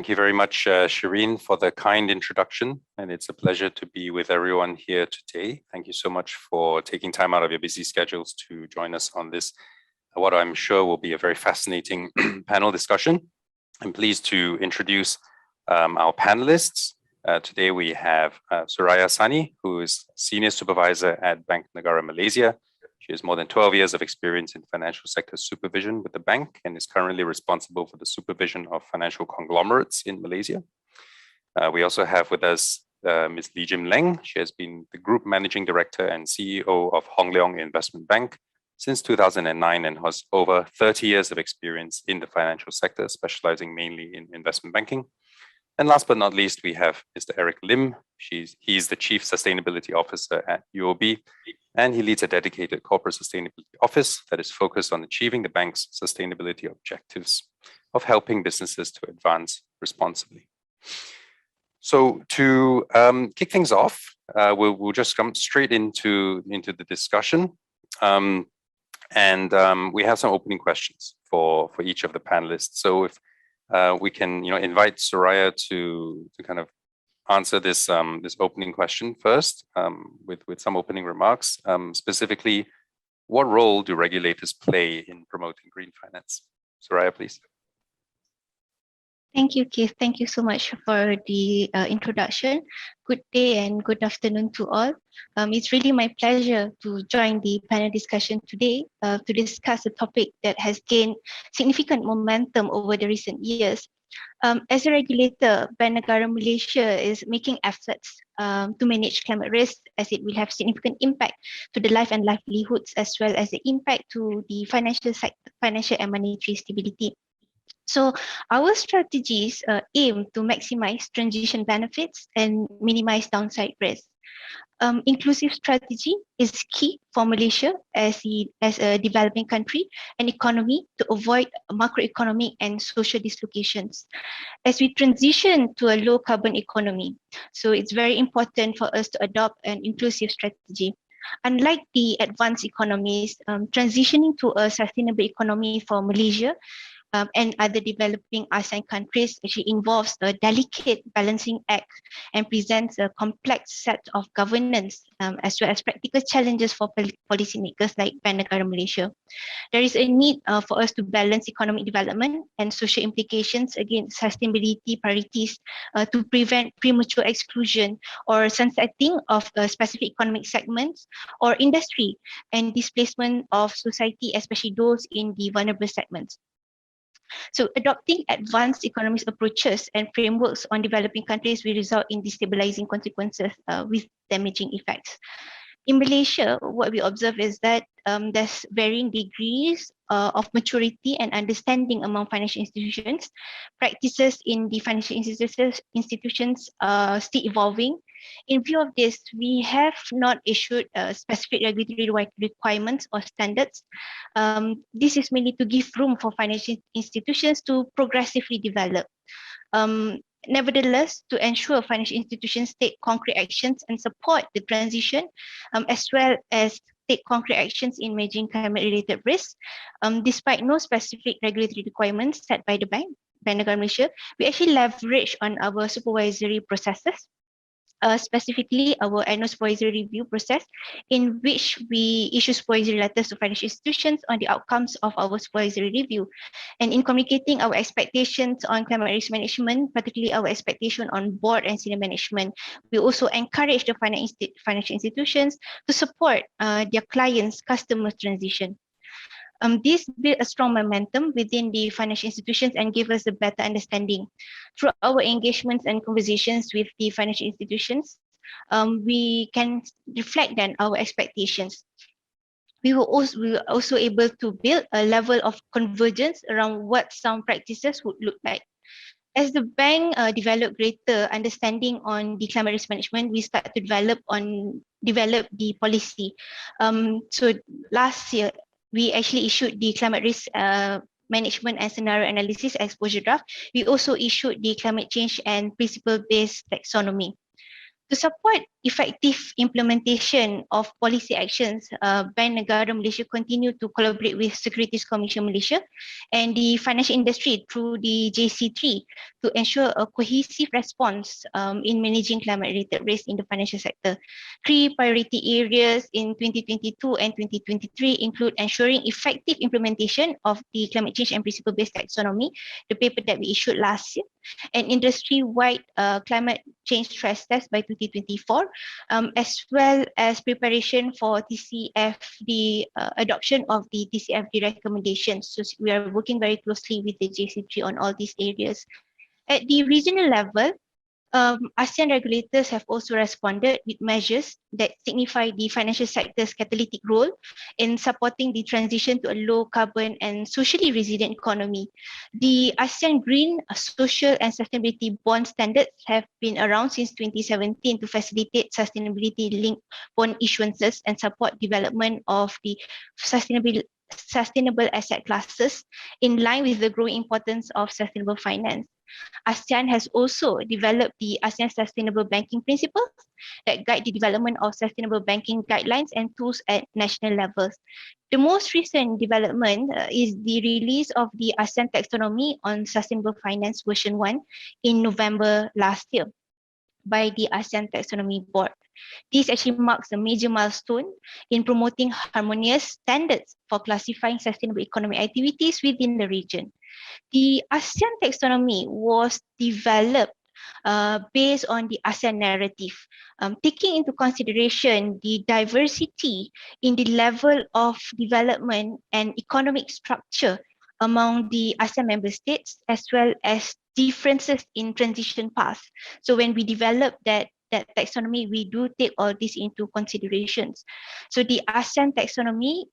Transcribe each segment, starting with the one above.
Thank you very much, Shireen, for the kind introduction. And it's a pleasure to be with everyone here today. Thank you so much for taking time out of your busy schedules to join us on this, what I'm sure will be a very fascinating panel discussion. I'm pleased to introduce our panelists. Today we have Suraya Sani, who is Senior Supervisor at Bank Negara Malaysia. She has more than 12 years of experience in financial sector supervision with the bank and is currently responsible for the supervision of financial conglomerates in Malaysia. We also have with us Ms. Lee Jim Leng. She has been the Group Managing Director and CEO of Leong Investment Management since 2009 and has over 30 years of experience in the financial sector, specializing mainly in investment banking. And last but not least, we have Mr. Eric Lim. He's the Chief Sustainability Officer at UOB, and he leads a dedicated corporate sustainability office that is focused on achieving the bank's sustainability objectives of helping businesses to advance responsibly. So to kick things off, we'll just come straight into the discussion. We have some opening questions for each of the panelists. So if we can, invite Suraya to kind of answer this this opening question first, with some opening remarks. Specifically, what role do regulators play in promoting green finance? Suraya, please. Thank you, Keith. Thank you so much for the introduction. Good day and good afternoon to all. It's really my pleasure to join the panel discussion today to discuss a topic that has gained significant momentum over the recent years. As a regulator, Bank Negara Malaysia is making efforts to manage climate risk, as it will have significant impact to the life and livelihoods, as well as the impact to the financial sector, financial and monetary stability. So our strategies aim to maximize transition benefits and minimize downside risk. Inclusive strategy is key for Malaysia as a developing country and economy to avoid macroeconomic and social dislocations. As we transition to a low carbon economy, so it's very important for us to adopt an inclusive strategy. Unlike the advanced economies, transitioning to a sustainable economy for Malaysia and other developing ASEAN countries actually involves a delicate balancing act and presents a complex set of governance as well as practical challenges for policymakers like Bank Negara Malaysia. There is a need for us to balance economic development and social implications against sustainability priorities to prevent premature exclusion or sunsetting of specific economic segments or industry and displacement of society, especially those in the vulnerable segments. So adopting advanced economic approaches and frameworks on developing countries will result in destabilizing consequences with damaging effects. In Malaysia, what we observe is that there's varying degrees of maturity and understanding among financial institutions. Practices in the financial institutions are still evolving. In view of this, we have not issued specific regulatory requirements or standards. This is mainly to give room for financial institutions to progressively develop. Nevertheless, to ensure financial institutions take concrete actions and support the transition, as well as take concrete actions in managing climate-related risks, despite no specific regulatory requirements set by the Bank Negara Malaysia, we actually leverage on our supervisory processes. Specifically our annual supervisory review process, in which we issue supervisory letters to financial institutions on the outcomes of our supervisory review. And in communicating our expectations on climate risk management, particularly our expectation on board and senior management, we also encourage the financial institutions to support their clients' customers' transition. This built a strong momentum within the financial institutions and gave us a better understanding. Through our engagements and conversations with the financial institutions, we can reflect then our expectations. We were also able to build a level of convergence around what sound practices would look like. As the bank developed greater understanding on the climate risk management, we start to develop the policy. So last year, we actually issued the climate risk management and scenario analysis exposure draft. We also issued the climate change and principle-based taxonomy. To support effective implementation of policy actions, Bank Negara Malaysia continue to collaborate with Securities Commission Malaysia and the financial industry through the JC3 to ensure a cohesive response in managing climate-related risk in the financial sector. 3 priority areas in 2022 and 2023 include ensuring effective implementation of the climate change and principle-based taxonomy, the paper that we issued last year, an industry-wide climate change stress test by 2024, as well as preparation for TCFD, adoption of the TCFD recommendations. So we are working very closely with the JC3 on all these areas. At the regional level, ASEAN regulators have also responded with measures that signify the financial sector's catalytic role in supporting the transition to a low carbon and socially resilient economy. The ASEAN Green Social and Sustainability Bond Standards have been around since 2017 to facilitate sustainability-linked bond issuances and support development of the sustainable asset classes in line with the growing importance of sustainable finance. ASEAN has also developed the ASEAN Sustainable Banking Principles that guide the development of sustainable banking guidelines and tools at national levels. The most recent development is the release of the ASEAN Taxonomy on Sustainable Finance version 1 in November last year by the ASEAN Taxonomy Board. This actually marks a major milestone in promoting harmonious standards for classifying sustainable economic activities within the region. The ASEAN Taxonomy was developed based on the ASEAN narrative, taking into consideration the diversity in the level of development and economic structure among the ASEAN member states, as well as differences in transition paths. So when we develop that taxonomy, we do take all this into considerations. So the ASEAN taxonomy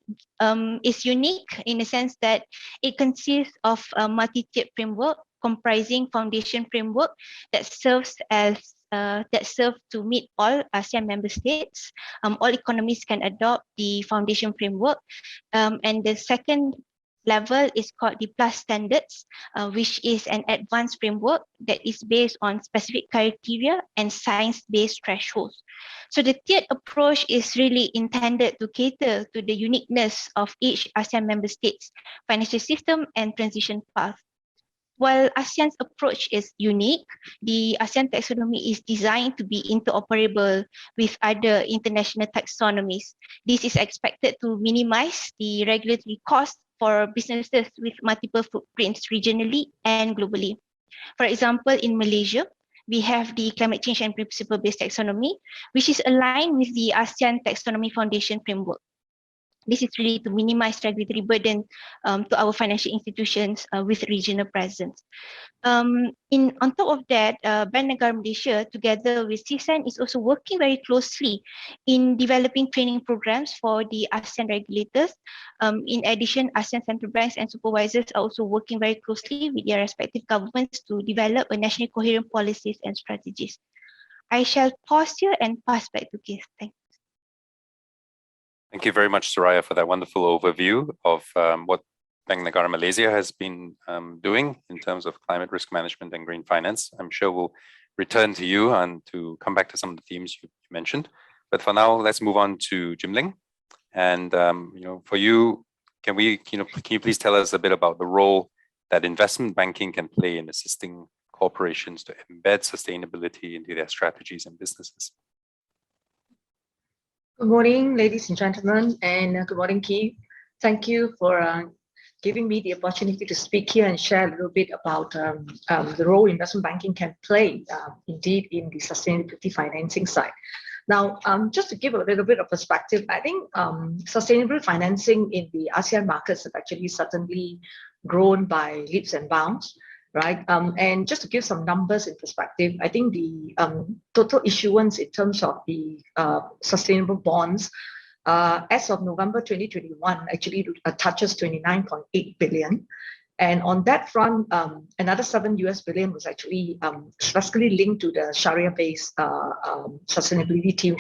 is unique in the sense that it consists of a multi-tiered framework comprising foundation framework that serves to meet all ASEAN member states. All economies can adopt the foundation framework, and the second level is called the plus standards, which is an advanced framework that is based on specific criteria and science-based thresholds. So the tiered approach is really intended to cater to the uniqueness of each ASEAN member state's financial system and transition path. While ASEAN's approach is unique, the ASEAN taxonomy is designed to be interoperable with other international taxonomies. This is expected to minimize the regulatory costs for businesses with multiple footprints regionally and globally. For example, in Malaysia, we have the climate change and principle-based taxonomy, which is aligned with the ASEAN Taxonomy Foundation framework. This is really to minimize regulatory burden to our financial institutions with regional presence. On top of that, Bank Negara Malaysia, together with CSAN, is also working very closely in developing training programs for the ASEAN regulators. In addition, ASEAN central banks and supervisors are also working very closely with their respective governments to develop a nationally coherent policies and strategies. I shall pause here and pass back to Keith. Thank you. Thank you very much, Suraya, for that wonderful overview of what Bank Negara Malaysia has been doing in terms of climate risk management and green finance. I'm sure we'll return to you and to come back to some of the themes you mentioned. But for now, let's move on to Jim Leng. And for you, can you please tell us a bit about the role that investment banking can play in assisting corporations to embed sustainability into their strategies and businesses? Good morning, ladies and gentlemen, and good morning, Keith. Thank you for giving me the opportunity to speak here and share a little bit about the role investment banking can play indeed in the sustainability financing side. Now, just to give a little bit of perspective, I think sustainable financing in the ASEAN markets have actually certainly grown by leaps and bounds. Right, and just to give some numbers in perspective, I think the total issuance in terms of the sustainable bonds as of November 2021 actually touches 29.8 billion. And on that front, another $7 billion was actually specifically linked to the Sharia-based sustainability team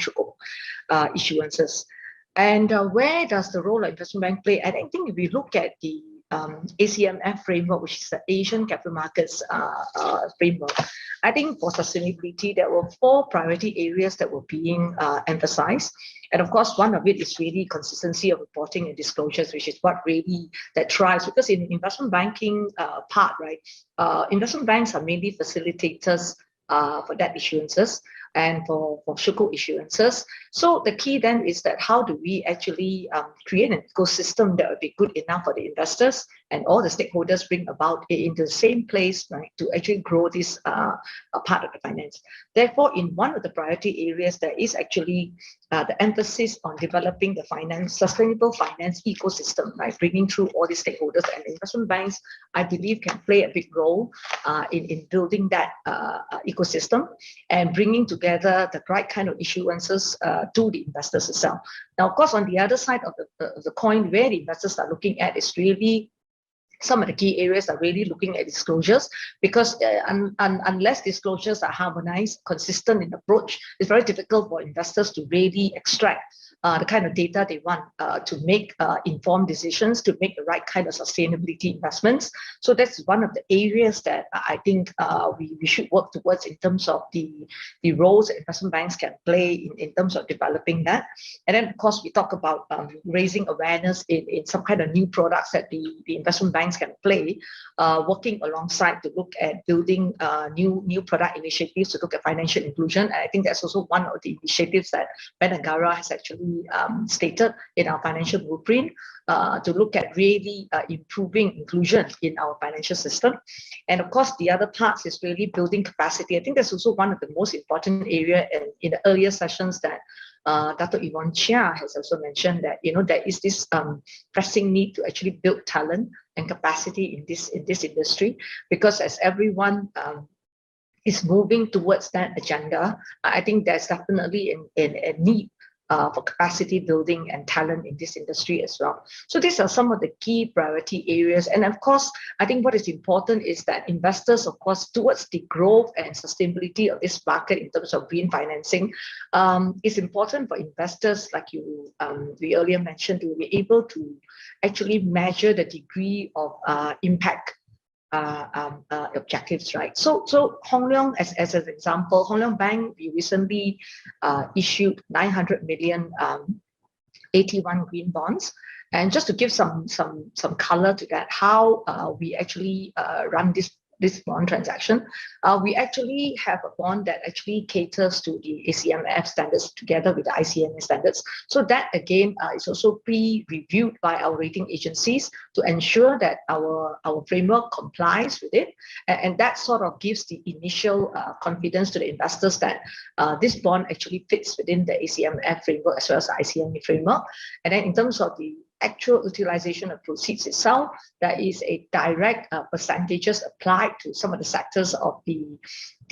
issuances. And where does the role of investment bank play? I think if we look at the ACMF framework, which is the Asian Capital Markets framework, I think for sustainability, there were 4 priority areas that were being emphasized. And of course, one of it is really consistency of reporting and disclosures, which is what really that drives, because in investment banking part, right, investment banks are mainly facilitators for debt issuances and for sukuk issuances. So the key then is that how do we actually create an ecosystem that would be good enough for the investors and all the stakeholders bring about it into the same place, right, to actually grow this part of the finance. Therefore, in one of the priority areas, there is actually the emphasis on developing the sustainable finance ecosystem, right, bringing through all these stakeholders, and investment banks, I believe, can play a big role in building that ecosystem and bringing together the right kind of issuances to the investors itself. Now, of course, on the other side of the coin, where the investors are looking at is really some of the key areas are really looking at disclosures, because unless disclosures are harmonized, consistent in approach, it's very difficult for investors to really extract the kind of data they want to make informed decisions, to make the right kind of sustainability investments. So that's one of the areas that I think we should work towards in terms of the roles that investment banks can play in terms of developing that. And then, of course, we talk about raising awareness in some kind of new products that the investment banks can play, working alongside to look at building new product initiatives to look at financial inclusion. And I think that's also one of the initiatives that Negara has actually stated in our financial blueprint, to look at really improving inclusion in our financial system. And of course, the other parts is really building capacity. I think that's also one of the most important area in the earlier sessions that Dr. Yvonne Chia has also mentioned, that there is this pressing need to actually build talent and capacity in this industry, because as everyone is moving towards that agenda, I think there's definitely a need for capacity building and talent in this industry as well. So these are some of the key priority areas. And of course, I think what is important is that investors, of course, towards the growth and sustainability of this market in terms of green financing, it's important for investors, like we earlier mentioned, to be able to actually measure the degree of impact objectives, right? So Hong Leong, as an example, Hong Leong Bank, we recently issued 900 million AT1 green bonds. And just to give some color to that, how we actually run this bond transaction, we actually have a bond that actually caters to the ACMF standards together with the ICMA standards. So that again is also pre-reviewed by our rating agencies to ensure that our framework complies with it, and that sort of gives the initial confidence to the investors that this bond actually fits within the ACMF framework as well as the ICMA framework. And then in terms of the actual utilization of proceeds itself, there is a direct percentages applied to some of the sectors of the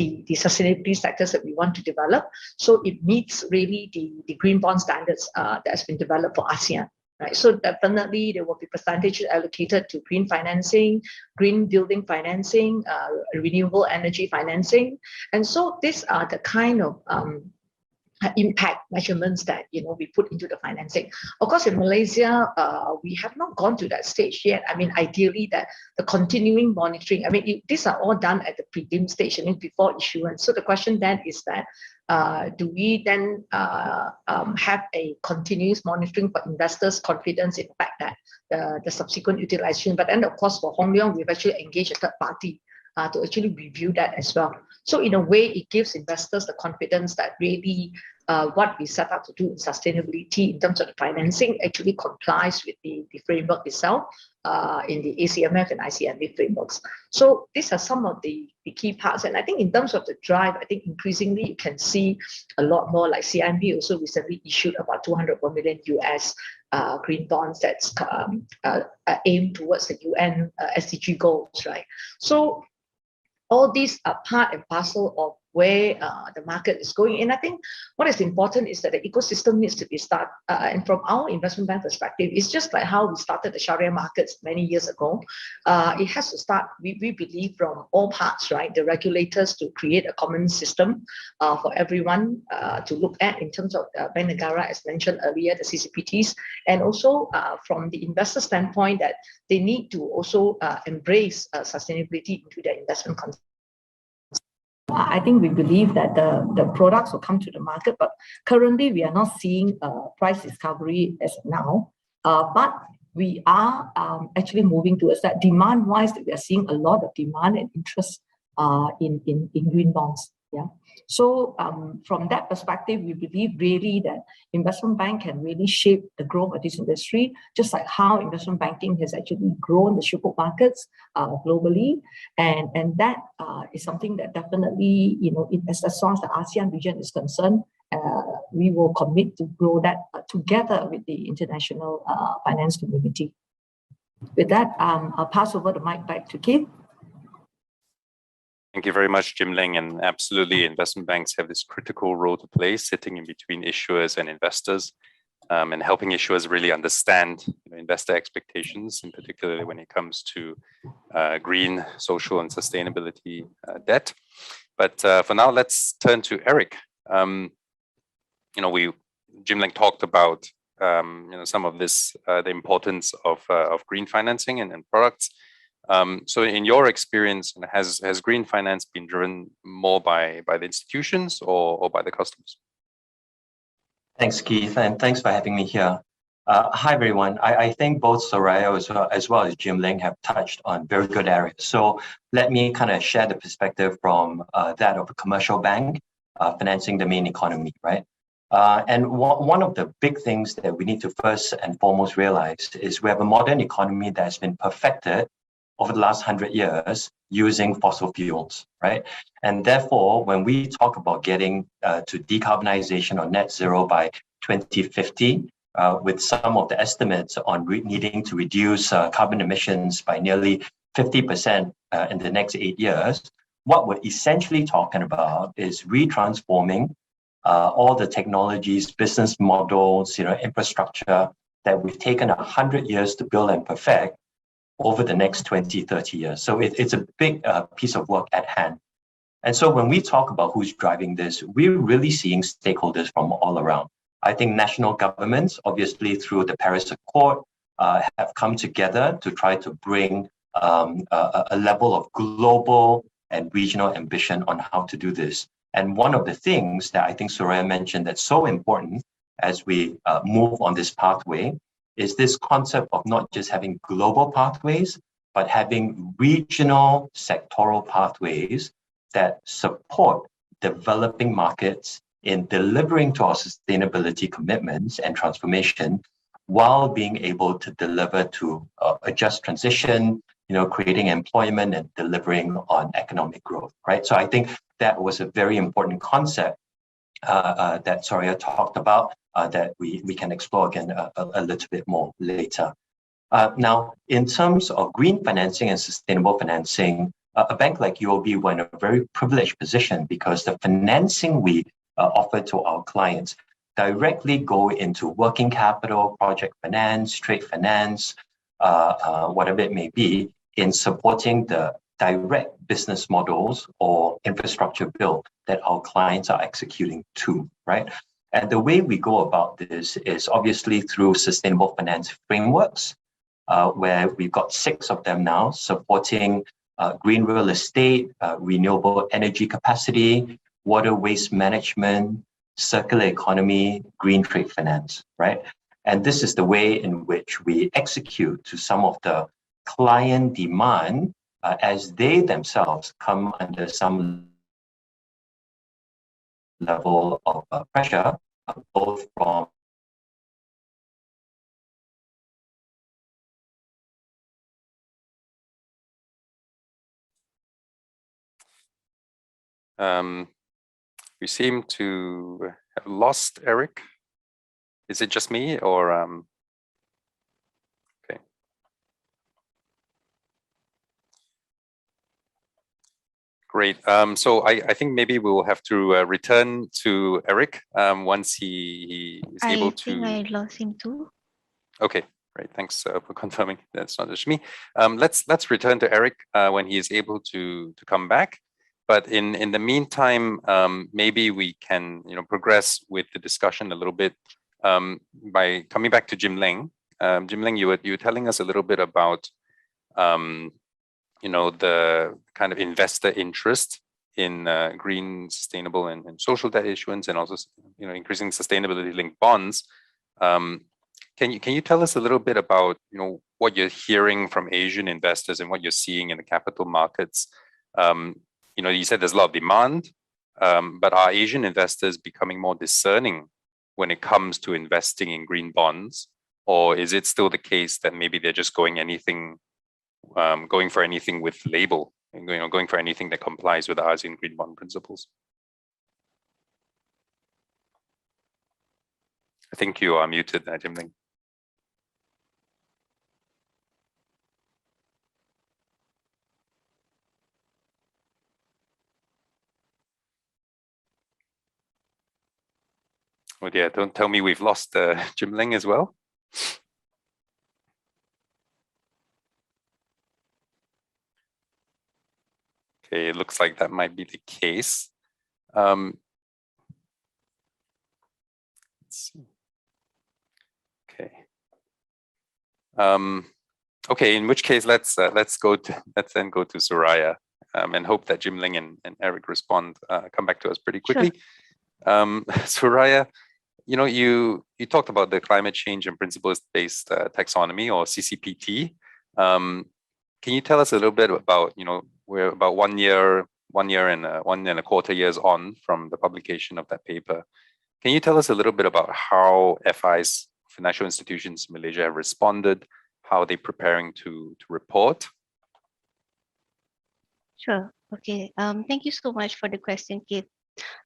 sustainability sectors that we want to develop. So it meets really the green bond standards that has been developed for ASEAN. Right. So definitely there will be percentages allocated to green financing, green building financing, renewable energy financing. And so these are the kind of impact measurements that we put into the financing. Of course, in Malaysia, we have not gone to that stage yet. I mean, ideally, that the continuing monitoring. I mean, these are all done at the prelim stage, before issuance. So the question then is that, do we then have a continuous monitoring for investors' confidence in the fact that the subsequent utilization? But then, of course, for Hong Leong, we've actually engaged a third party to actually review that as well. So in a way, it gives investors the confidence that really what we set out to do in sustainability in terms of the financing actually complies with the framework itself in the ACMF and ICMA frameworks. So these are some of the key parts. And I think in terms of the drive, I think increasingly you can see a lot more, like CIMB also recently issued about 201 million US green bonds that's aimed towards the UN SDG goals, right? So all these are part and parcel of where the market is going. And I think what is important is that the ecosystem needs to be started. And from our investment bank perspective, it's just like how we started the Sharia markets many years ago. It has to start, we believe, from all parts, right? The regulators to create a common system for everyone to look at in terms of Bank Negara, as mentioned earlier, the CCPTs, and also from the investor standpoint that they need to also embrace sustainability into their investment concept. I think we believe that the products will come to the market, but currently we are not seeing price discovery as of now. But we are actually moving towards that. Demand-wise, we are seeing a lot of demand and interest in green bonds. Yeah. So from that perspective, we believe really that investment bank can really shape the growth of this industry, just like how investment banking has actually grown the sukuk markets globally. And that is something that definitely, you know, as far as the ASEAN region is concerned, we will commit to grow that together with the international finance community. With that, I'll pass over the mic back to Keith. Thank you very much, Jim Leng. And absolutely, investment banks have this critical role to play, sitting in between issuers and investors, and helping issuers really understand investor expectations, in particular when it comes to green, social, and sustainability debt. But for now, let's turn to Eric. Jim Leng talked about some of this, the importance of green financing and products. So in your experience, has green finance been driven more by the institutions or by the customers? Thanks, Keith, and thanks for having me here. Hi, everyone. I think both Suraya as well as Jim Leng have touched on very good areas. So let me kind of share the perspective from that of a commercial bank financing the main economy, right? And one of the big things that we need to first and foremost realize is we have a modern economy that has been perfected over the last 100 years using fossil fuels, right? And therefore, when we talk about getting to decarbonization or net zero by 2050, with some of the estimates on needing to reduce carbon emissions by nearly 50% in the next 8 years, what we're essentially talking about is retransforming all the technologies, business models, infrastructure that we've taken 100 years to build and perfect over the next 20, 30 years. So it's a big piece of work at hand. And so when we talk about who's driving this, we're really seeing stakeholders from all around. I think national governments, obviously through the Paris Accord, have come together to try to bring a level of global and regional ambition on how to do this. And one of the things that I think Suraya mentioned that's so important as we move on this pathway is this concept of not just having global pathways, but having regional sectoral pathways that support developing markets in delivering to our sustainability commitments and transformation while being able to deliver to a just transition, creating employment and delivering on economic growth, right? So I think that was a very important concept that Suraya talked about that we can explore again a little bit more later. Now, in terms of green financing and sustainable financing, a bank like UOB were in a very privileged position because the financing we offer to our clients directly go into working capital, project finance, trade finance, whatever it may be, in supporting the direct business models or infrastructure build that our clients are executing too, right? And the way we go about this is obviously through sustainable finance frameworks, where we've got 6 of them now supporting green real estate, renewable energy capacity, water waste management, circular economy, green trade finance, right? And this is the way in which we execute to some of the client demand as they themselves come under some level of pressure, both from we seem to have lost Eric. Is it just me or okay. Great. So I think maybe we will have to return to Eric once he is able to. I think I lost him too. Okay, great. Thanks for confirming. That's not just me. Let's return to Eric when he is able to come back. But in the meantime, maybe we can progress with the discussion a little bit by coming back to Jim Leng. Jim Leng, you were telling us a little bit about the kind of investor interest in green, sustainable, and social debt issuance, and also increasing sustainability-linked bonds. Can you tell us a little bit about what you're hearing from Asian investors and what you're seeing in the capital markets? You said there's a lot of demand, but are Asian investors becoming more discerning when it comes to investing in green bonds, or is it still the case that maybe they're just going for anything with label, and going for anything that complies with the ASEAN Green Bond Principles? I think you are muted, Jim Leng. Oh dear, don't tell me we've lost Jim Leng as well. Okay, it looks like that might be the case. Let's see. Okay. Okay, in which case let's then go to Suraya and hope that Jim Leng and Eric respond, come back to us pretty quickly. Sure. Suraya, you talked about the climate change and principles-based taxonomy, or CCPT. Can you tell us a little bit about, we're about 1 year and 1.25 years on from the publication of that paper. Can you tell us a little bit about how FIs, financial institutions in Malaysia, have responded? How are they preparing to report? Sure. Okay. Thank you so much for the question, Keith.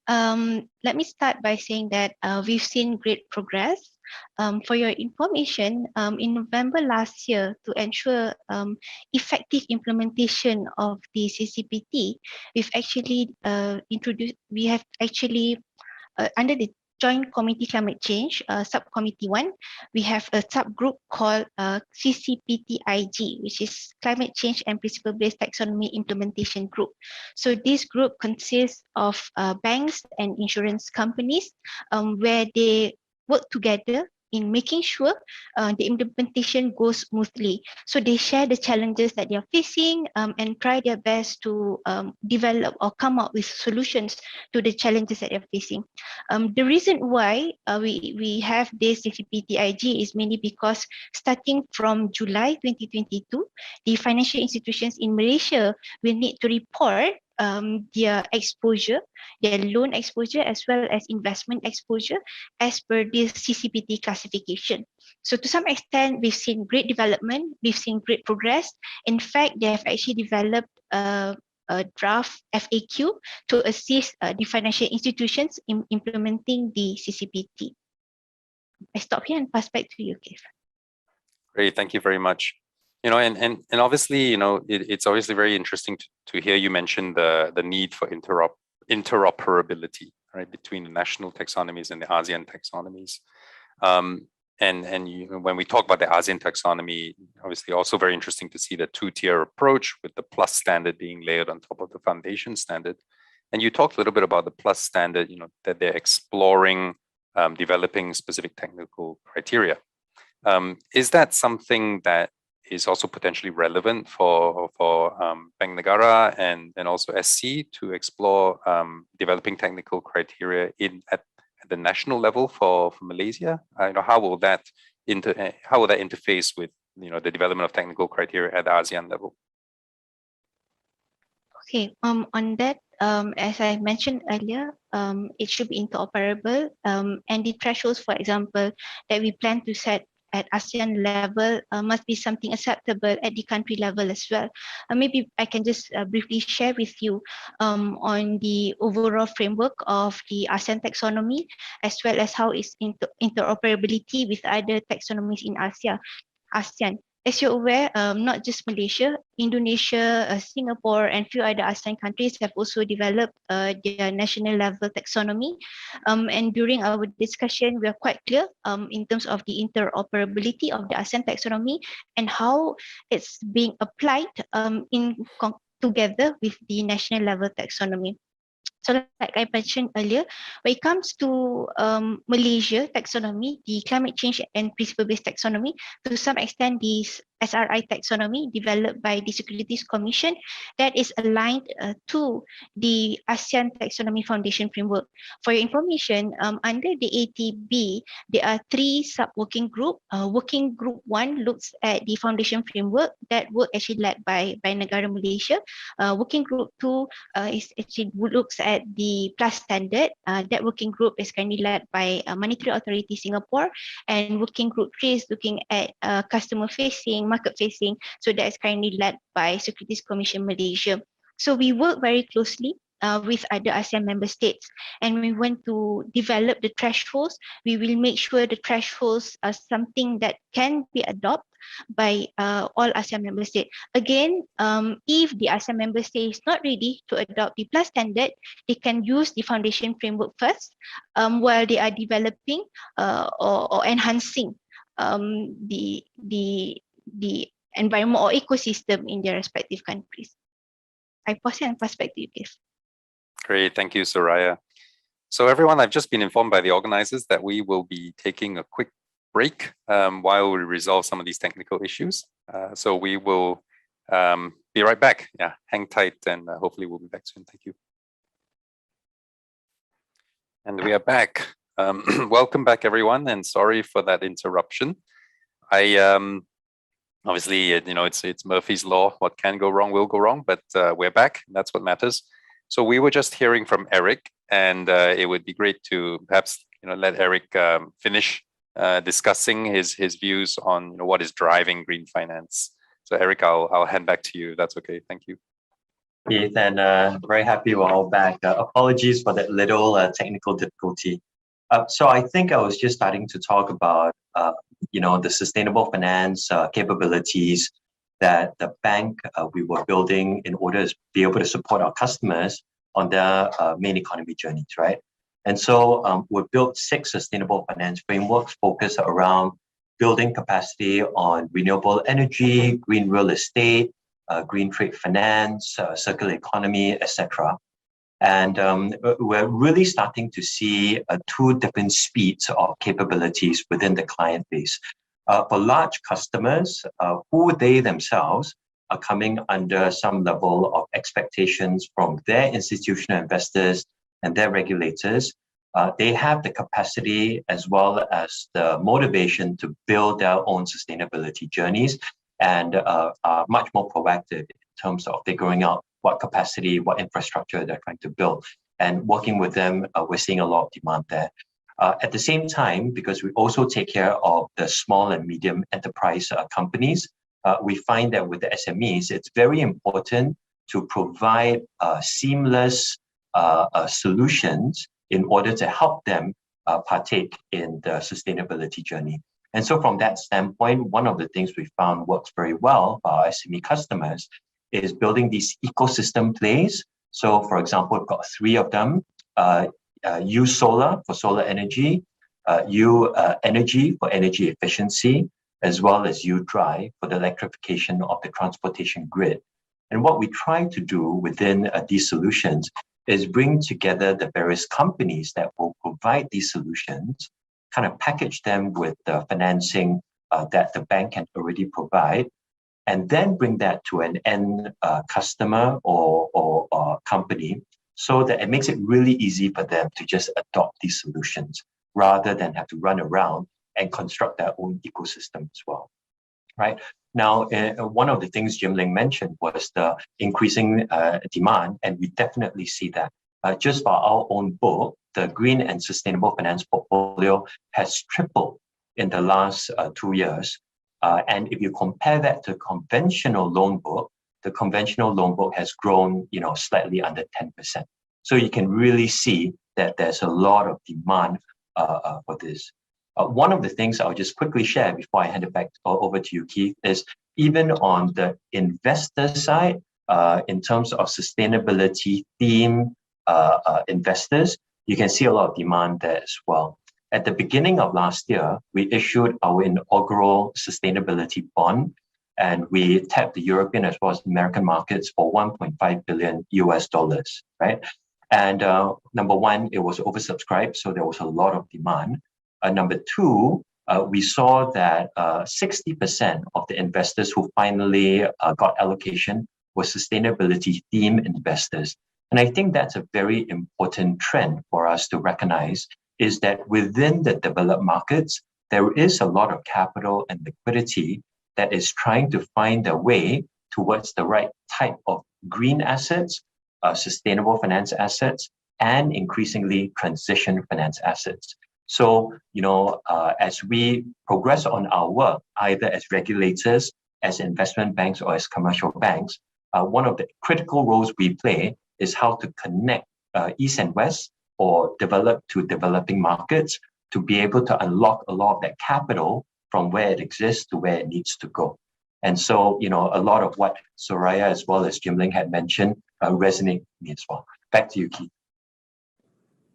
Let me start by saying that we've seen great progress. For your information, in November last year, to ensure effective implementation of the CCPT, we've actually under the Joint Committee Climate Change, Subcommittee 1, we have a subgroup called CCPTIG, which is Climate Change and Principle-Based Taxonomy Implementation Group. So this group consists of banks and insurance companies where they work together in making sure the implementation goes smoothly. So they share the challenges that they are facing and try their best to develop or come up with solutions to the challenges that they're facing. The reason why we have this CCPTIG is mainly because starting from July 2022, the financial institutions in Malaysia will need to report their exposure, their loan exposure, as well as investment exposure as per this CCPT classification. So to some extent, we've seen great development, we've seen great progress. In fact, they have actually developed a draft FAQ to assist the financial institutions in implementing the CCPT. I stop here and pass back to you, Keith. Great, thank you very much. And obviously, it's obviously very interesting to hear you mention the need for interoperability, right, between the national taxonomies and the ASEAN taxonomies. When we talk about the ASEAN taxonomy, obviously also very interesting to see the two-tier approach with the plus standard being layered on top of the foundation standard. And you talked a little bit about the plus standard, that they're exploring developing specific technical criteria. Is that something that is also potentially relevant for Bank Negara and also SC to explore developing technical criteria at the national level for Malaysia? How will that interface with the development of technical criteria at the ASEAN level? Okay, on that, as I mentioned earlier, it should be interoperable, and the thresholds, for example, that we plan to set at ASEAN level must be something acceptable at the country level as well. Maybe I can just briefly share with you on the overall framework of the ASEAN taxonomy, as well as how it's interoperability with other taxonomies in ASEAN. As you're aware, not just Malaysia, Indonesia, Singapore, and few other ASEAN countries have also developed their national level taxonomy. And during our discussion, we are quite clear in terms of the interoperability of the ASEAN taxonomy and how it's being applied together with the national level taxonomy. So like I mentioned earlier, when it comes to Malaysia taxonomy, the climate change and principle-based taxonomy, to some extent the SRI taxonomy developed by the Securities Commission that is aligned to the ASEAN Taxonomy Foundation Framework. For your information, under the ATB, there are 3 sub-working groups. Working group 1 looks at the foundation framework that work actually led by Negara Malaysia. Working group 2 is actually looks at the plus standard. That working group is currently led by Monetary Authority Singapore, and working group 3 is looking at customer facing, market facing. So that is currently led by Securities Commission Malaysia. So we work very closely with other ASEAN member states, and we want to develop the thresholds. We will make sure the thresholds are something that can be adopted by all ASEAN member states. Again, if the ASEAN member state is not ready to adopt the plus standard, they can use the foundation framework first while they are developing or enhancing the environment or ecosystem in their respective countries. I pause here and pass back to you, Kev. Great, thank you, Suraya. So everyone, I've just been informed by the organizers that we will be taking a quick break while we resolve some of these technical issues. So we will be right back. Yeah, hang tight, and hopefully we'll be back soon. Thank you. And we are back. Welcome back, everyone, and sorry for that interruption. Obviously, it's Murphy's Law. What can go wrong will go wrong, but we're back. That's what matters. So we were just hearing from Eric, and it would be great to perhaps let Eric finish discussing his views on what is driving green finance. So Eric, I'll hand back to you. That's okay. Thank you. Keith, and very happy we're all back. Apologies for that little technical difficulty. So I think I was just starting to talk about the sustainable finance capabilities that the bank we were building in order to be able to support our customers on their main economy journeys, right? And so we've built 6 sustainable finance frameworks focused around building capacity on renewable energy, green real estate, green trade finance, circular economy, etc. And we're really starting to see 2 different speeds of capabilities within the client base. For large customers who they themselves are coming under some level of expectations from their institutional investors and their regulators, they have the capacity as well as the motivation to build their own sustainability journeys and are much more proactive in terms of figuring out what capacity, what infrastructure they're trying to build. And working with them, we're seeing a lot of demand there. At the same time, because we also take care of the small and medium enterprise companies, we find that with the SMEs, it's very important to provide seamless solutions in order to help them partake in the sustainability journey. And so from that standpoint, one of the things we found works very well for our SME customers is building these ecosystem plays. So for example, we've got 3 of them. U Solar for solar energy, U Energy for energy efficiency, as well as U Dry for the electrification of the transportation grid. And what we try to do within these solutions is bring together the various companies that will provide these solutions, kind of package them with the financing that the bank can already provide, and then bring that to an end customer or company, so that it makes it really easy for them to just adopt these solutions rather than have to run around and construct their own ecosystem as well, right? Now, one of the things Jim Leng mentioned was the increasing demand, and we definitely see that. Just for our own book, the green and sustainable finance portfolio has tripled in the last 2 years. And if you compare that to conventional loan book, the conventional loan book has grown, slightly under 10%. So you can really see that there's a lot of demand for this. One of the things I'll just quickly share before I hand it back over to you, Keith, is even on the investor side, in terms of sustainability theme investors, you can see a lot of demand there as well. At the beginning of last year, we issued our inaugural sustainability bond, and we tapped the European as well as American markets for $1.5 billion US, right? And number one, it was oversubscribed, so there was a lot of demand. Number two, we saw that 60% of the investors who finally got allocation were sustainability themed investors. And I think that's a very important trend for us to recognize, is that within the developed markets, there is a lot of capital and liquidity that is trying to find a way towards the right type of green assets, sustainable finance assets, and increasingly transition finance assets. So, as we progress on our work, either as regulators, as investment banks, or as commercial banks, one of the critical roles we play is how to connect East and West, or developed to developing markets, to be able to unlock a lot of that capital from where it exists to where it needs to go. And so, a lot of what Suraya as well as Jim Leng had mentioned resonate with me as well. Back to you, Keith.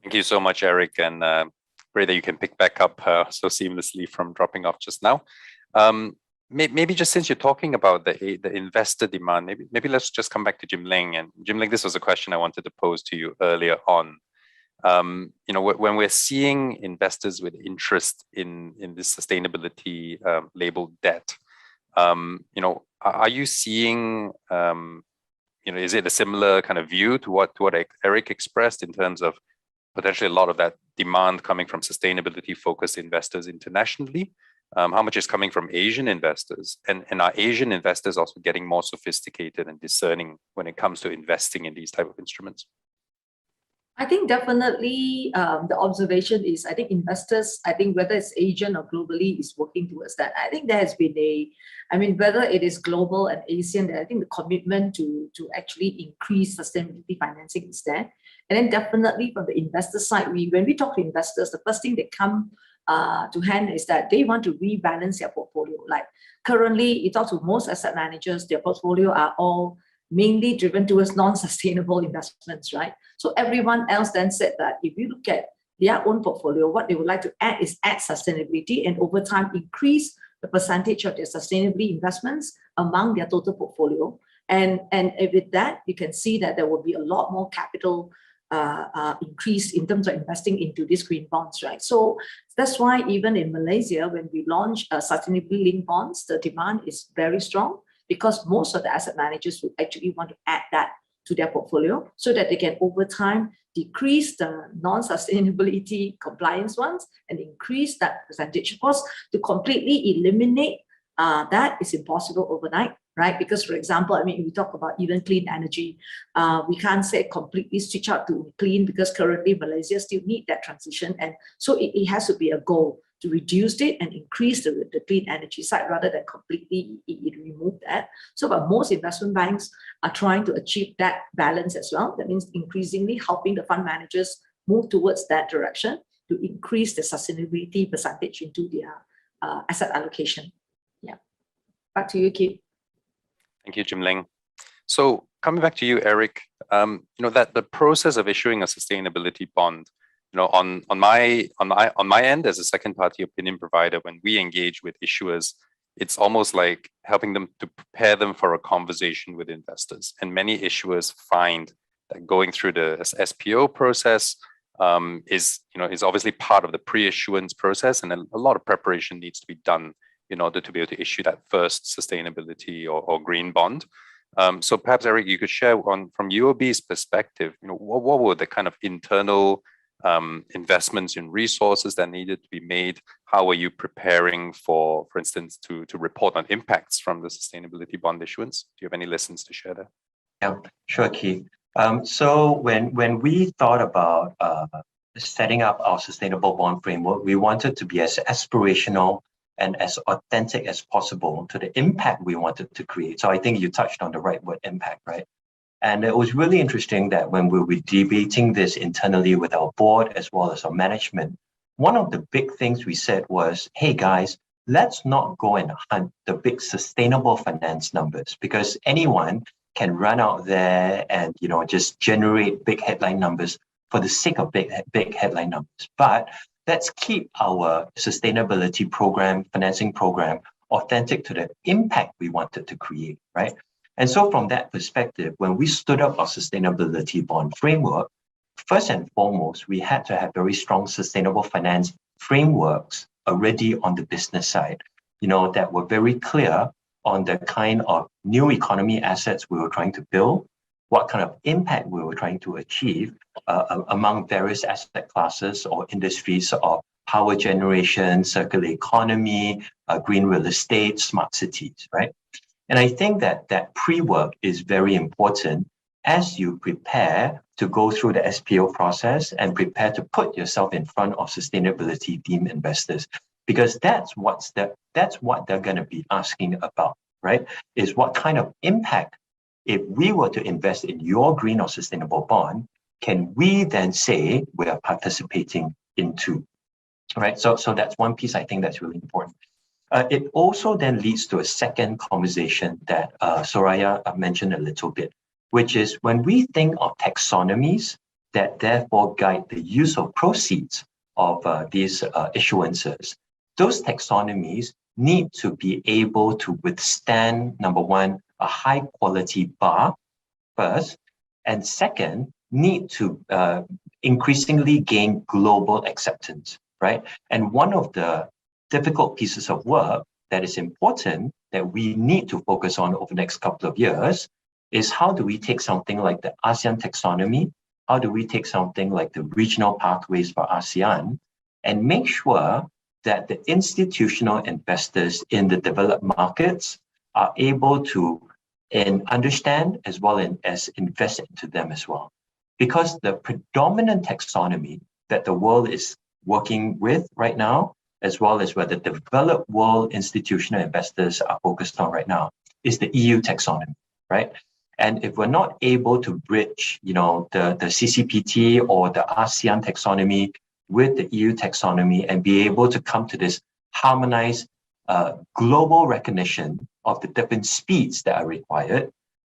Thank you so much, Eric, and great that you can pick back up so seamlessly from dropping off just now. Maybe just since you're talking about the investor demand, maybe let's just come back to Jim Leng. And Jim Leng, this was a question I wanted to pose to you earlier on. When we're seeing investors with interest in this sustainability labeled debt, are you seeing, is it a similar kind of view to what Eric expressed in terms of potentially a lot of that demand coming from sustainability focused investors internationally? How much is coming from Asian investors? And are Asian investors also getting more sophisticated and discerning when it comes to investing in these type of instruments? I think definitely the observation is, I think investors, whether it's Asian or globally, is working towards that. I think there has been whether it is global and Asian, I think the commitment to actually increase sustainability financing is there. And then definitely from the investor side, when we talk to investors, the first thing that come to hand is that they want to rebalance their portfolio. Like currently, you talk to most asset managers, their portfolio are all mainly driven towards non-sustainable investments, right? So everyone else then said that if you look at their own portfolio, what they would like to add is add sustainability and over time increase the percentage of their sustainability investments among their total portfolio. And with that, you can see that there will be a lot more capital increase in terms of investing into these green bonds, right? So that's why even in Malaysia, when we launch sustainability linked bonds, the demand is very strong, because most of the asset managers would actually want to add that to their portfolio so that they can over time decrease the non-sustainability compliance ones and increase that percentage. Of course, to completely eliminate that is impossible overnight, right? Because for example, we talk about even clean energy, we can't say completely switch out to clean, because currently Malaysia still need that transition. And so it has to be a goal to reduce it and increase the clean energy side rather than completely remove that. So but most investment banks are trying to achieve that balance as well. That means increasingly helping the fund managers move towards that direction to increase the sustainability percentage into their asset allocation. Yeah. Back to you, Keith. Thank you, Jim Leng. So coming back to you, Eric, that the process of issuing a sustainability bond, on my end as a second party opinion provider, when we engage with issuers, it's almost like helping them to prepare them for a conversation with investors. And many issuers find that going through the SPO process is obviously part of the pre-issuance process, and a lot of preparation needs to be done in order to be able to issue that first sustainability or green bond. So perhaps, Eric, you could share from UOB's perspective, what were the kind of internal investments in resources that needed to be made? How were you preparing for instance, to report on impacts from the sustainability bond issuance? Do you have any lessons to share there? Yeah, sure, Keith. So when we thought about setting up our sustainable bond framework, we wanted to be as aspirational and as authentic as possible to the impact we wanted to create. So I think you touched on the right word, impact, right? And it was really interesting that when we were debating this internally with our board as well as our management, one of the big things we said was, hey guys, let's not go and hunt the big sustainable finance numbers, because anyone can run out there and just generate big headline numbers for the sake of big headline numbers. But let's keep our sustainability program, financing program, authentic to the impact we wanted to create, right? And so from that perspective, when we stood up our sustainability bond framework, first and foremost, we had to have very strong sustainable finance frameworks already on the business side, that were very clear on the kind of new economy assets we were trying to build, what kind of impact we were trying to achieve among various asset classes or industries of power generation, circular economy, green real estate, smart cities, right? And I think that pre-work is very important as you prepare to go through the SPO process and prepare to put yourself in front of sustainability themed investors, because that's what they're going to be asking about, right? Is what kind of impact, if we were to invest in your green or sustainable bond, can we then say we are participating into, right? So that's one piece I think that's really important. It also then leads to a second conversation that Suraya mentioned a little bit, which is when we think of taxonomies that therefore guide the use of proceeds of these issuances, those taxonomies need to be able to withstand, number one, a high quality bar first, and second, need to increasingly gain global acceptance, right? And one of the difficult pieces of work that is important that we need to focus on over the next couple of years is how do we take something like the ASEAN Taxonomy, how do we take something like the regional pathways for ASEAN and make sure that the institutional investors in the developed markets are able to understand as well as invest into them as well. Because the predominant taxonomy that the world is working with right now, as well as where the developed world institutional investors are focused on right now, is the EU taxonomy, right? And if we're not able to bridge, the CCPT or the ASEAN taxonomy with the EU taxonomy and be able to come to this harmonized global recognition of the different speeds that are required,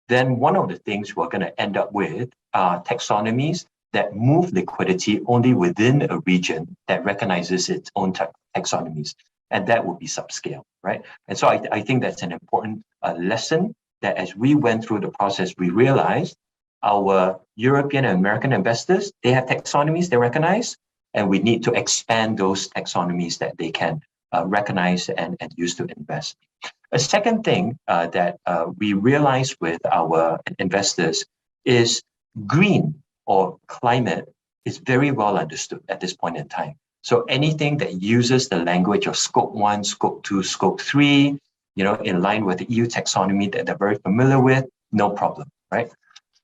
then one of the things we're going to end up with are taxonomies that move liquidity only within a region that recognizes its own taxonomies. And that would be subscale, right? And so I think that's an important lesson that as we went through the process, we realized our European and American investors, they have taxonomies they recognize, and we need to expand those taxonomies that they can recognize and use to invest. A second thing that we realized with our investors is green or climate is very well understood at this point in time. So anything that uses the language of scope 1, scope 2, scope 3, in line with the EU taxonomy that they're very familiar with, no problem, right?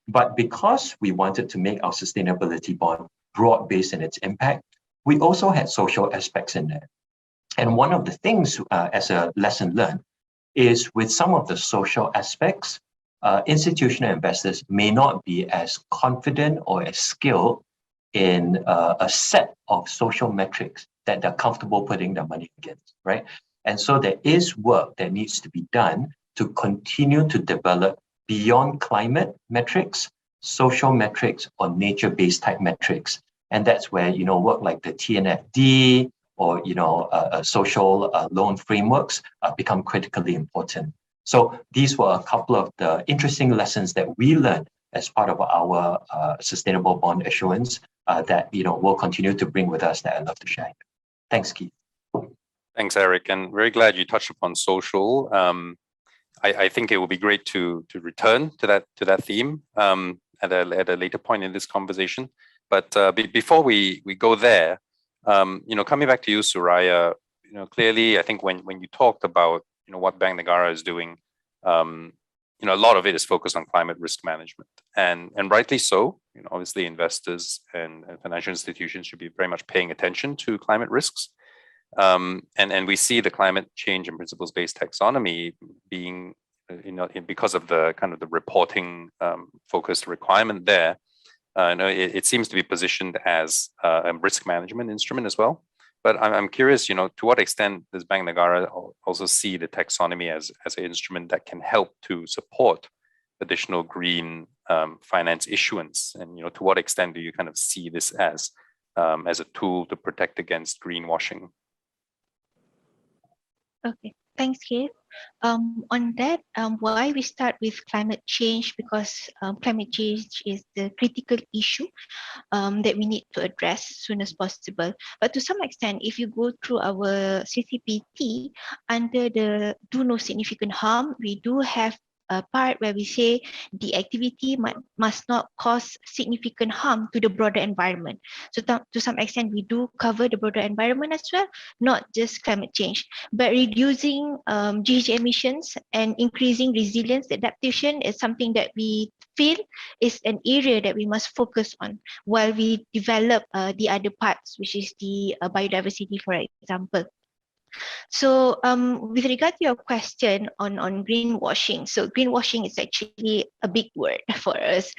But because we wanted to make our sustainability bond broad-based in its impact, we also had social aspects in there. And one of the things as a lesson learned is with some of the social aspects, institutional investors may not be as confident or as skilled in a set of social metrics that they're comfortable putting their money against, right? And so there is work that needs to be done to continue to develop beyond climate metrics, social metrics or nature-based type metrics. And that's where, work like the TNFD or, social loan frameworks become critically important. So these were a couple of the interesting lessons that we learned as part of our sustainable bond issuance that, we'll continue to bring with us that I'd love to share. Thanks, Keith. Thanks, Eric, and very glad you touched upon social. I think it will be great to return to that theme at a later point in this conversation. But before we go there, coming back to you, Suraya, clearly, I think when you talked about what Bank Negara is doing, a lot of it is focused on climate risk management, and rightly so. Obviously, investors and financial institutions should be very much paying attention to climate risks. And we see the climate change and principles-based taxonomy being, because of the kind of the reporting focused requirement there, it seems to be positioned as a risk management instrument as well. But I'm curious, to what extent does Bank Negara also see the taxonomy as an instrument that can help to support additional green finance issuance? And to what extent do you kind of see this as a tool to protect against greenwashing? Okay, thanks, Keith. On that, why we start with climate change, because climate change is the critical issue that we need to address as soon as possible. But to some extent, if you go through our CCPT, under the do no significant harm, we do have a part where we say the activity must not cause significant harm to the broader environment. So to some extent, we do cover the broader environment as well, not just climate change. But reducing GHG emissions and increasing resilience adaptation is something that we feel is an area that we must focus on while we develop the other parts, which is the biodiversity, for example. So with regard to your question on greenwashing, so greenwashing is actually a big word for us.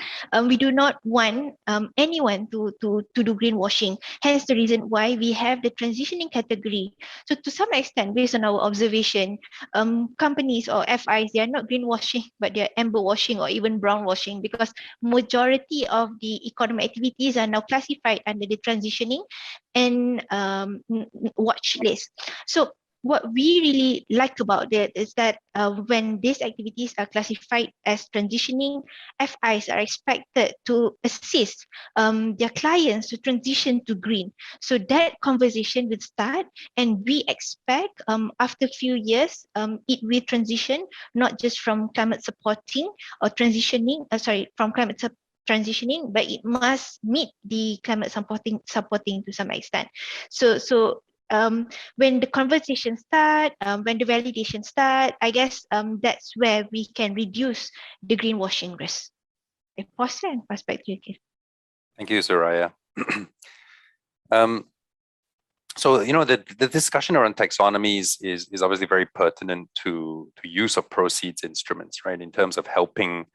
We do not want anyone to do greenwashing. Hence the reason why we have the transitioning category. So to some extent, based on our observation, companies or FIs, they are not greenwashing, but they are amber washing or even brown washing, because majority of the economic activities are now classified under the transitioning and watch list. So what we really like about it is that when these activities are classified as transitioning, FIs are expected to assist their clients to transition to green. So that conversation will start, and we expect after a few years, it will transition not just from climate supporting or transitioning, from climate transitioning, but it must meet the climate supporting to some extent. So when the conversation start, when the validation start, I guess that's where we can reduce the greenwashing risk. I pause there and pass back to you, Keith. Thank you, Suraya. So the discussion around taxonomies is obviously very pertinent to use of proceeds instruments, right? In terms of helping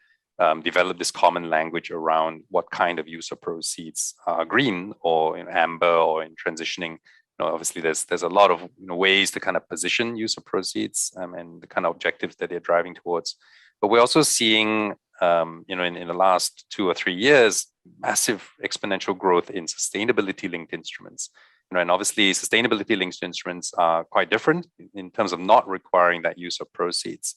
develop this common language around what kind of use of proceeds are green or in amber or in transitioning. Obviously, there's a lot of ways to kind of position use of proceeds and the kind of objectives that they're driving towards. But we're also seeing, in the last 2 or 3 years, massive exponential growth in sustainability-linked instruments. And obviously, sustainability-linked instruments are quite different in terms of not requiring that use of proceeds.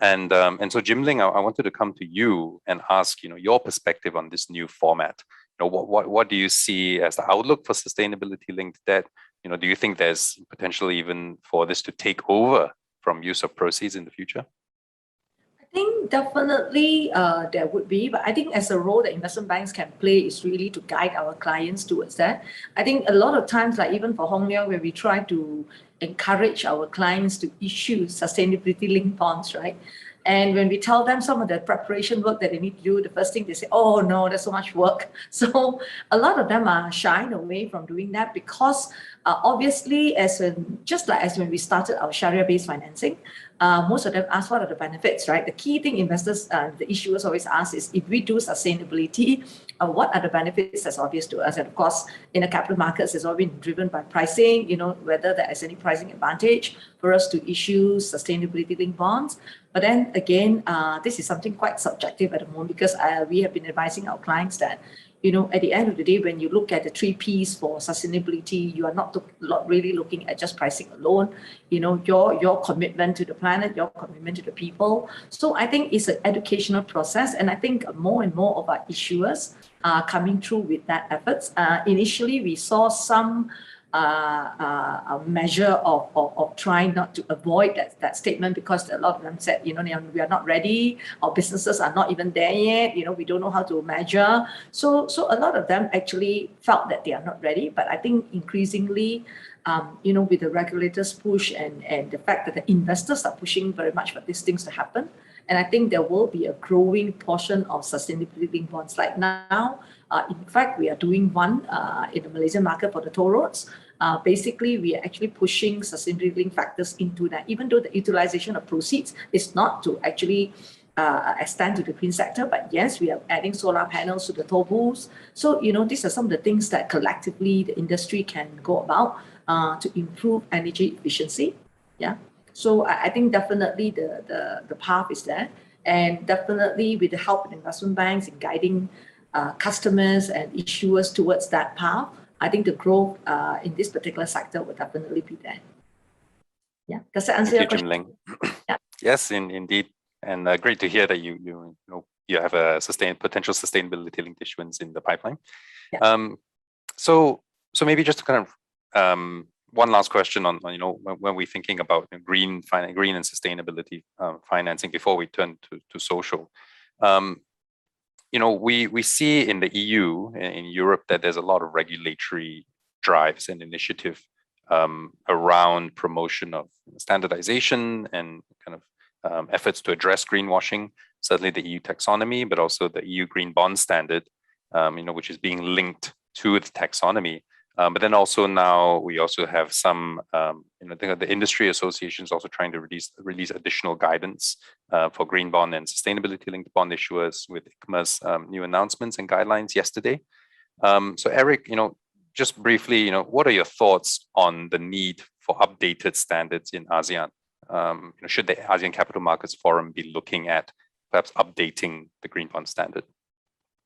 And so, Jim Leng, I wanted to come to you and ask, your perspective on this new format. What do you see as the outlook for sustainability-linked debt? Do you think there's potential even for this to take over from use of proceeds in the future? I think definitely there would be, but I think as a role that investment banks can play is really to guide our clients towards that. I think a lot of times, like even for Hong Leong, where we try to encourage our clients to issue sustainability-linked bonds, right? And when we tell them some of the preparation work that they need to do, the first thing they say, oh no, there's so much work. So a lot of them are shying away from doing that because obviously, just like as when we started our Sharia-based financing, most of them ask what are the benefits, right? The key thing investors, the issuers always ask is, if we do sustainability, what are the benefits? That's obvious to us. And of course, in the capital markets, it's all been driven by pricing, whether there is any pricing advantage for us to issue sustainability-linked bonds. But then again, this is something quite subjective at the moment, because we have been advising our clients that, at the end of the day, when you look at the 3 Ps for sustainability, you are not really looking at just pricing alone. Your commitment to the planet, your commitment to the people. So I think it's an educational process, and I think more and more of our issuers are coming through with that efforts. Initially, we saw some a measure of trying not to avoid that statement, because a lot of them said, we are not ready, our businesses are not even there yet, we don't know how to measure. So a lot of them actually felt that they are not ready. But I think increasingly, with the regulators push and the fact that the investors are pushing very much for these things to happen, and I think there will be a growing portion of sustainability-linked bonds. Like now, in fact, we are doing one in the Malaysian market for the toll roads. Basically, we are actually pushing sustainability-linked factors into that, even though the utilization of proceeds is not to actually extend to the green sector. But yes, we are adding solar panels to the toll booths. So, these are some of the things that collectively the industry can go about. to improve energy efficiency. Yeah. So I think definitely the path is there, and definitely with the help of investment banks in guiding customers and issuers towards that path, I think the growth in this particular sector will definitely be there. Yeah, does that answer your question? Thank you, Jim Leng. Yeah. Yes, indeed, and great to hear that you have a potential sustainability linked issuance in the pipeline. Yeah. So maybe just to kind of one last question on when we're thinking about green and sustainability financing before we turn to social. We see in the EU, in Europe, that there's a lot of regulatory drives and initiative around promotion of standardization and kind of efforts to address greenwashing. Certainly the EU taxonomy, but also the EU green bond standard, which is being linked to the taxonomy. But then also now we also have some, the industry associations also trying to release additional guidance for green bond and sustainability linked bond issuers with ICMA's new announcements and guidelines yesterday. So Eric, just briefly, what are your thoughts on the need for updated standards in ASEAN? Should the ASEAN Capital Markets Forum be looking at perhaps updating the green bond standard?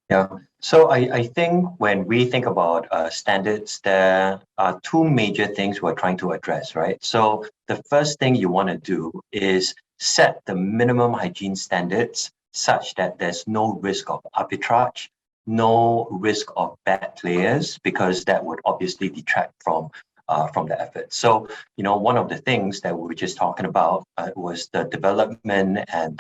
Yeah, so I think when we think about standards, there are two major things we're trying to address, right? So the first thing you want to do is set the minimum hygiene standards such that there's no risk of arbitrage, no risk of bad players, because that would obviously detract from the effort. So, one of the things that we were just talking about was the development and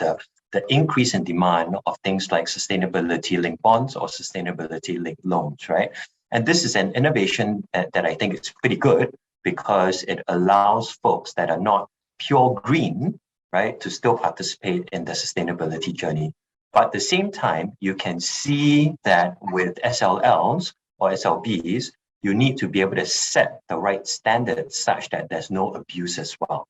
the increase in demand of things like sustainability-linked bonds or sustainability-linked loans, right? And this is an innovation that I think is pretty good because it allows folks that are not pure green, right, to still participate in the sustainability journey. But at the same time, you can see that with SLLs or SLBs, you need to be able to set the right standards such that there's no abuse as well.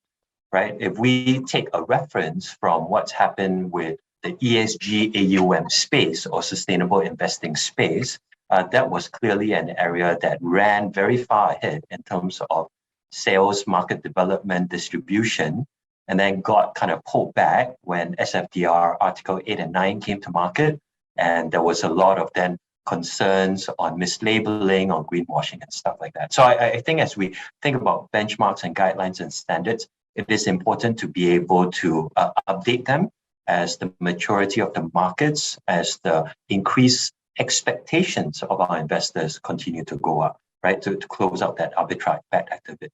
Right? If we take a reference from what's happened with the ESG AUM space or sustainable investing space, that was clearly an area that ran very far ahead in terms of sales, market development, distribution, and then got kind of pulled back when SFDR Article 8 and 9 came to market. And there was a lot of then concerns on mislabeling, on greenwashing and stuff like that. So I think as we think about benchmarks and guidelines and standards, it is important to be able to update them as the maturity of the markets, as the increased expectations of our investors continue to go up, right? To close out that arbitrage bad actor bit.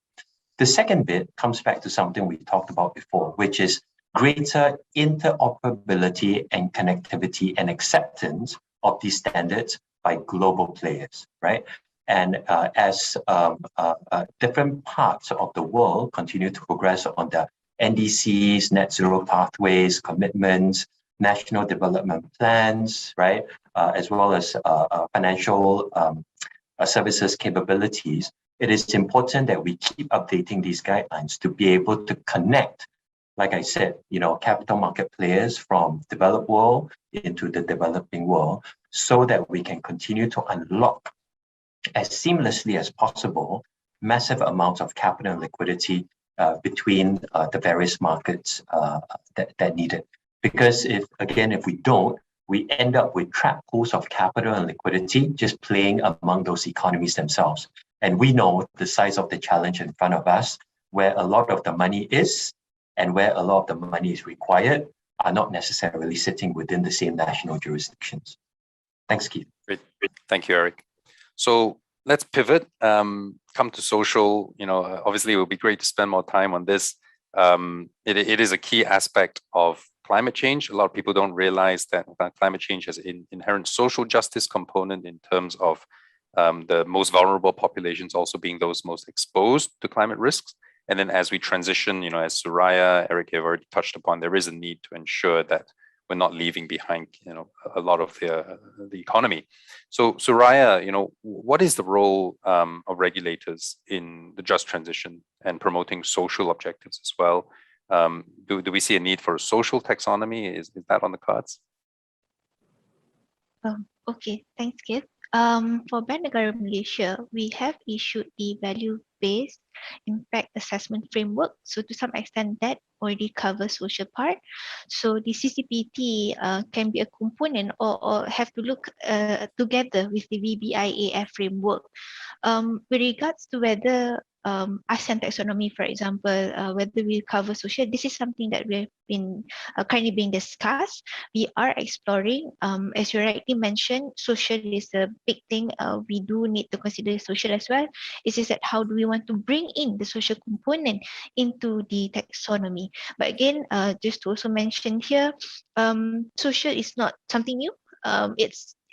The second bit comes back to something we talked about before, which is greater interoperability and connectivity and acceptance of these standards by global players, right? And as different parts of the world continue to progress on the NDCs, net zero pathways, commitments, national development plans, right? As well as financial services capabilities, it is important that we keep updating these guidelines to be able to connect, like I said, capital market players from developed world into the developing world so that we can continue to unlock as seamlessly as possible massive amounts of capital and liquidity between the various markets that need it. Because if we don't, we end up with trapped pools of capital and liquidity just playing among those economies themselves. And we know the size of the challenge in front of us, where a lot of the money is and where a lot of the money is required are not necessarily sitting within the same national jurisdictions. Thanks, Keith. Great. Thank you, Eric. So let's pivot, come to social. Obviously it would be great to spend more time on this. It is a key aspect of climate change. A lot of people don't realize that climate change has an inherent social justice component in terms of the most vulnerable populations also being those most exposed to climate risks. And then as we transition, as Suraya, Eric have already touched upon, there is a need to ensure that we're not leaving behind, a lot of the economy. So Suraya, what is the role of regulators in the just transition and promoting social objectives as well? Do we see a need for a social taxonomy? Is that on the cards? Okay, thanks, Keith. For Bank Negara Malaysia, we have issued the value-based impact assessment framework. So to some extent, that already covers social part. So the CCPT can be a component or have to look together with the VBIAF framework. With regards to whether Asean Taxonomy, for example, whether we cover social, this is something that we've been currently being discussed. We are exploring, as you rightly mentioned, social is a big thing. We do need to consider social as well. It's just that how do we want to bring in the social component into the taxonomy? But again, just to also mention here, social is not something new.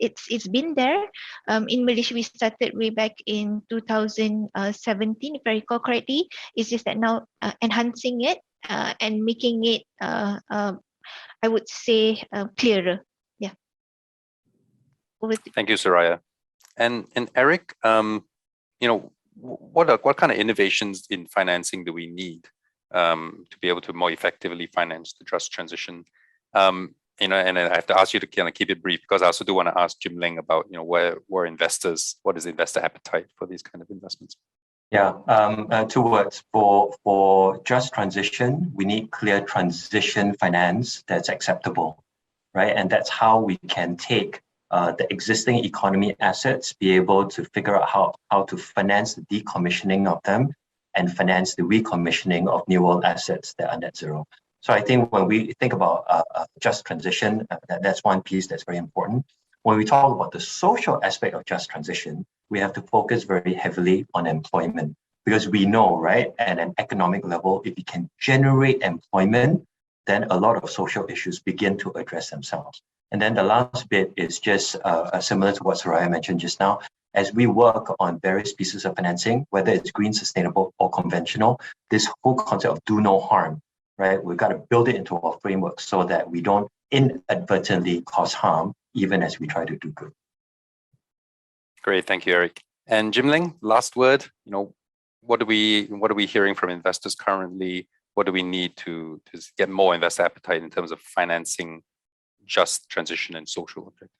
It's been there. In Malaysia, we started way back in 2017, if I recall correctly. It's just that now enhancing it and making it, I would say, clearer. Yeah. Thank you, Suraya. And Eric, what kind of innovations in financing do we need to be able to more effectively finance the just transition? And I have to ask you to kind of keep it brief, because I also do want to ask Jim Leng about, where investors, what is investor appetite for these kind of investments? Yeah, 2 words. For just transition, we need clear transition finance that's acceptable, right? And that's how we can take the existing economy assets, be able to figure out how to finance the decommissioning of them and finance the recommissioning of new world assets that are net zero. So I think when we think about just transition, that's one piece that's very important. When we talk about the social aspect of just transition, we have to focus very heavily on employment, because we know, right, at an economic level, if we can generate employment, then a lot of social issues begin to address themselves. And then the last bit is just similar to what Suraya mentioned just now. As we work on various pieces of financing, whether it's green, sustainable, or conventional, this whole concept of do no harm, right? We've got to build it into our framework so that we don't inadvertently cause harm, even as we try to do good. Great, thank you, Eric. And Jim Leng, last word. What are we hearing from investors currently? What do we need to get more investor appetite in terms of financing just transition and social objectives?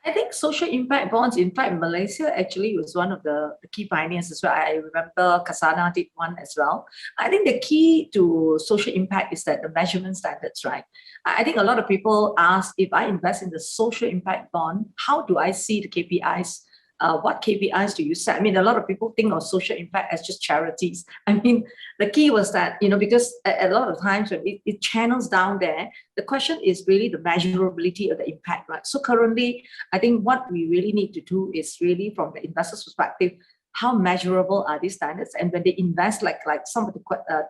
I think social impact bonds, in fact, Malaysia actually was one of the key pioneers as well. I remember Kasana did one as well. I think the key to social impact is that the measurement standards, right? I think a lot of people ask, if I invest in the social impact bond, how do I see the KPIs? What KPIs do you set? I mean, a lot of people think of social impact as just charities. I mean, the key was that, because a lot of times when it channels down there, the question is really the measurability of the impact, right? So currently, I think what we really need to do is really, from the investor's perspective, how measurable are these standards? And when they invest, like some of the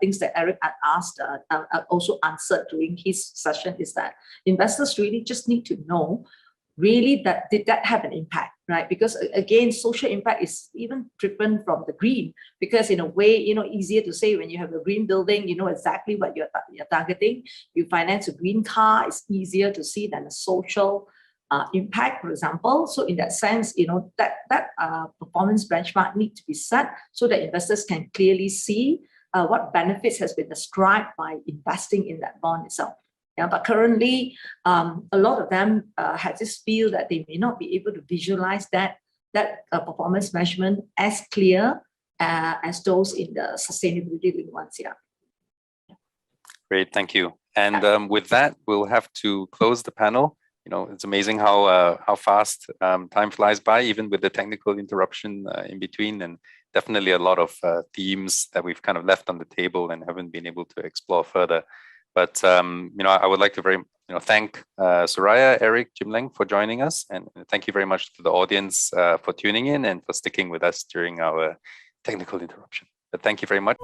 things that Eric had asked, also answered during his session, is that investors really just need to know, really, that did that have an impact, right? Because again, social impact is even different from the green, because in a way, easier to say when you have a green building, you know exactly what you're targeting. You finance a green car, it's easier to see than a social impact, for example. So in that sense, that performance benchmark need to be set so that investors can clearly see what benefits has been ascribed by investing in that bond itself. Yeah, but currently, a lot of them have this feel that they may not be able to visualize that performance measurement as clear as those in the sustainability-linked ones. Yeah. Great, thank you. And with that, we'll have to close the panel. It's amazing how fast time flies by, even with the technical interruption in between, and definitely a lot of themes that we've kind of left on the table and haven't been able to explore further. But I would like to thank Suraya, Eric, Jim Leng for joining us, and thank you very much to the audience for tuning in and for sticking with us during our technical interruption. But thank you very much.